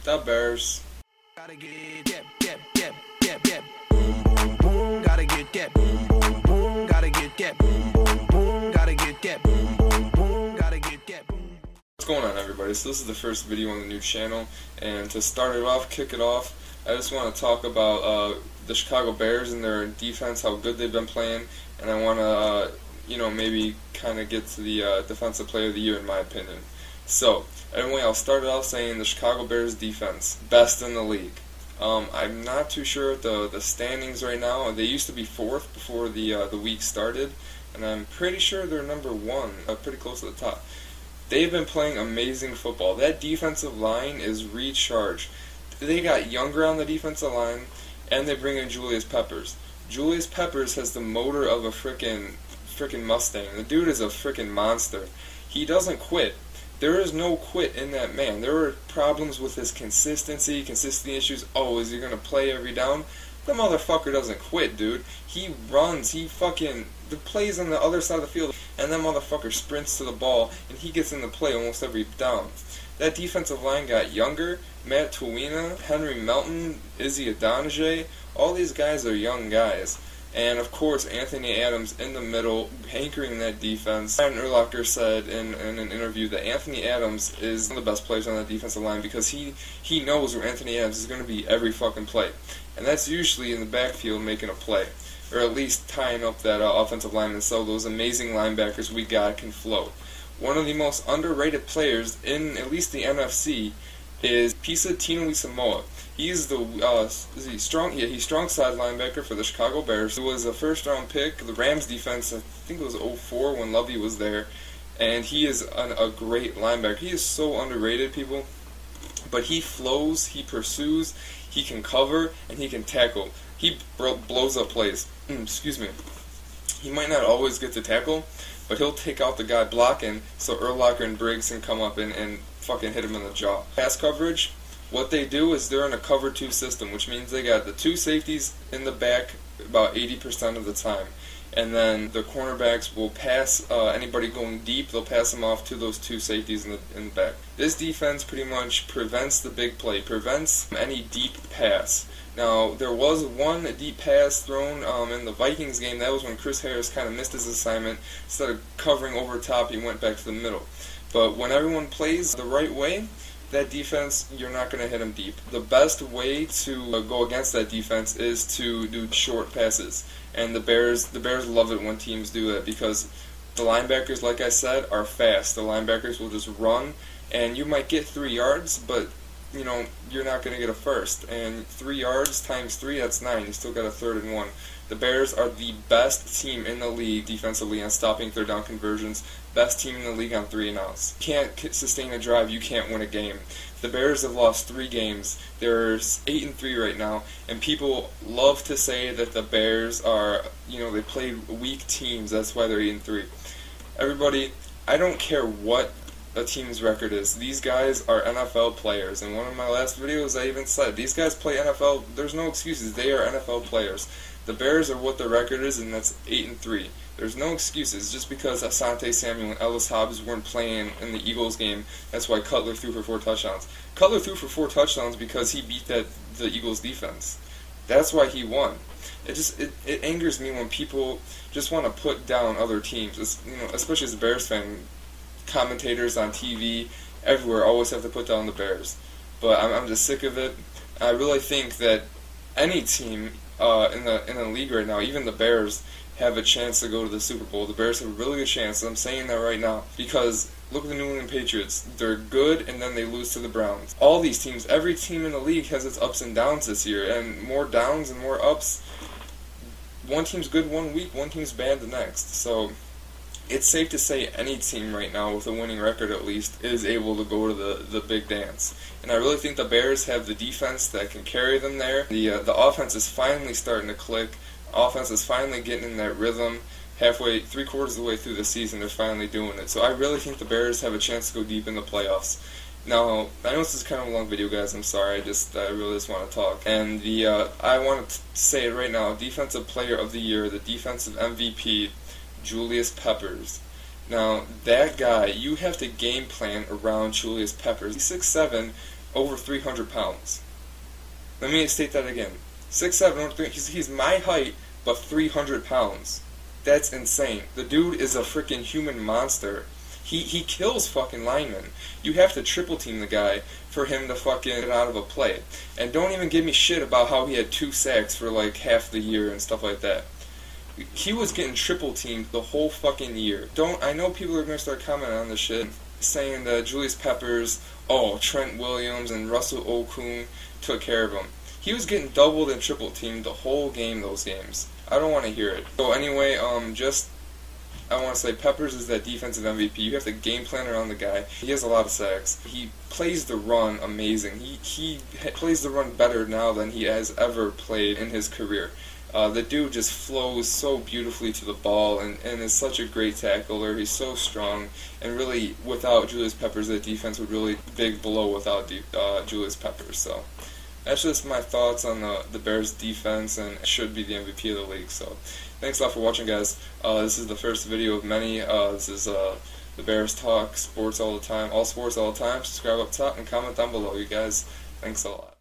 The Bears. Gotta get that, boom, boom, boom. Gotta get that, boom, boom, boom. Gotta get that, boom, boom, boom. Gotta get that, boom, boom, boom. Gotta get that, boom. What's going on, everybody? So this is the first video on the new channel, and to start it off, kick it off, I just want to talk about the Chicago Bears and their defense, how good they've been playing, and I want to, maybe kind of get to the Defensive Player of the Year in my opinion. So, anyway, I'll start it off saying the Chicago Bears defense, best in the league. I'm not too sure the standings right now. They used to be fourth before the week started, and I'm pretty sure they're number one, pretty close to the top. They've been playing amazing football. That defensive line is recharged. They got younger on the defensive line, and they bring in Julius Peppers. Julius Peppers has the motor of a frickin' Mustang. The dude is a frickin' monster. He doesn't quit. There is no quit in that man. There are problems with his consistency issues. Oh, is he going to play every down? The motherfucker doesn't quit, dude. He runs. He fucking plays on the other side of the field, and that motherfucker sprints to the ball, and he gets in the play almost every down. That defensive line got younger. Matt Tuina, Henry Melton, Izzy Adonijay, all these guys are young guys. And of course, Anthony Adams in the middle, anchoring that defense. Brian Urlacher said in an interview that Anthony Adams is one of the best players on that defensive line because he knows where Anthony Adams is going to be every fucking play. And that's usually in the backfield making a play, or at least tying up that offensive line, and so those amazing linebackers we got can float. One of the most underrated players in at least the NFC is Pisa Tinui Samoa. He's he's strong side linebacker for the Chicago Bears. He was a first-round pick. The Rams defense, I think it was 2004 when Lovey was there, and he is a great linebacker. He is so underrated, people. But he flows, he pursues, he can cover, and he can tackle. He blows up plays. Excuse me. He might not always get to tackle, but he'll take out the guy blocking so Urlacher and Briggs can come up and fucking hit him in the jaw. Pass coverage, what they do is they're in a cover 2 system, which means they got the 2 safeties in the back about 80% of the time. And then the cornerbacks will pass anybody going deep, they'll pass them off to those 2 safeties in the back. This defense pretty much prevents the big play, prevents any deep pass. Now, there was one deep pass thrown in the Vikings game. That was when Chris Harris kind of missed his assignment. Instead of covering over top, he went back to the middle. But when everyone plays the right way, that defense, you're not going to hit them deep. The best way to go against that defense is to do short passes. And the Bears love it when teams do that because the linebackers, like I said, are fast. The linebackers will just run, and you might get 3 yards, but you're not going to get a first. And 3 yards times 3, that's 9. You still got a 3rd and 1. The Bears are the best team in the league defensively on stopping 3rd down conversions. Best team in the league on 3 and outs. You can't sustain a drive, you can't win a game. The Bears have lost 3 games. They're 8-3 right now, and people love to say that the Bears are, they played weak teams, that's why they're 8-3. Everybody, I don't care what a team's record is. These guys are NFL players. In one of my last videos, I even said, these guys play NFL, there's no excuses, they are NFL players. The Bears are what the record is, and that's 8-3. There's no excuses. Just because Asante Samuel and Ellis Hobbs weren't playing in the Eagles game, that's why Cutler threw for 4 touchdowns. Cutler threw for 4 touchdowns because he beat the Eagles defense. That's why he won. It angers me when people just want to put down other teams. Especially as a Bears fan, commentators on TV everywhere always have to put down the Bears. But I'm just sick of it. I really think that any team in the league right now, even the Bears, have a chance to go to the Super Bowl. The Bears have a really good chance. I'm saying that right now because look at the New England Patriots. They're good, and then they lose to the Browns. All these teams, every team in the league has its ups and downs this year, and more downs and more ups. One team's good one week, one team's bad the next. So it's safe to say any team right now with a winning record at least is able to go to the big dance. And I really think the Bears have the defense that can carry them there. The offense is finally starting to click. Offense is finally getting in that rhythm. Halfway, 3/4 of the way through the season, they're finally doing it. So I really think the Bears have a chance to go deep in the playoffs. Now, I know this is kind of a long video, guys. I'm sorry. I really just want to talk. And I want to say it right now. Defensive Player of the Year, the defensive MVP, Julius Peppers. Now, that guy, you have to game plan around Julius Peppers. He's 6'7", over 300 pounds. Let me state that again. 6'7", over 300. He's my height, but 300 pounds. That's insane. The dude is a freaking human monster. He kills fucking linemen. You have to triple team the guy for him to fucking get out of a play. And don't even give me shit about how he had 2 sacks for like half the year and stuff like that. He was getting triple teamed the whole fucking year. I know people are gonna start commenting on this shit, saying that Julius Peppers, Trent Williams, and Russell Okung took care of him. He was getting doubled and triple teamed the whole game, those games. I don't want to hear it. So anyway, I want to say Peppers is that defensive MVP. You have to game plan around the guy. He has a lot of sacks. He plays the run amazing. He plays the run better now than he has ever played in his career. The dude just flows so beautifully to the ball and is such a great tackler. He's so strong. And really, without Julius Peppers, the defense would really big blow without Julius Peppers. So that's just my thoughts on the Bears defense, and should be the MVP of the league. So thanks a lot for watching, guys. This is the first video of many. This is the Bears talk sports all the time, all sports all the time. Subscribe up top and comment down below, you guys. Thanks a lot.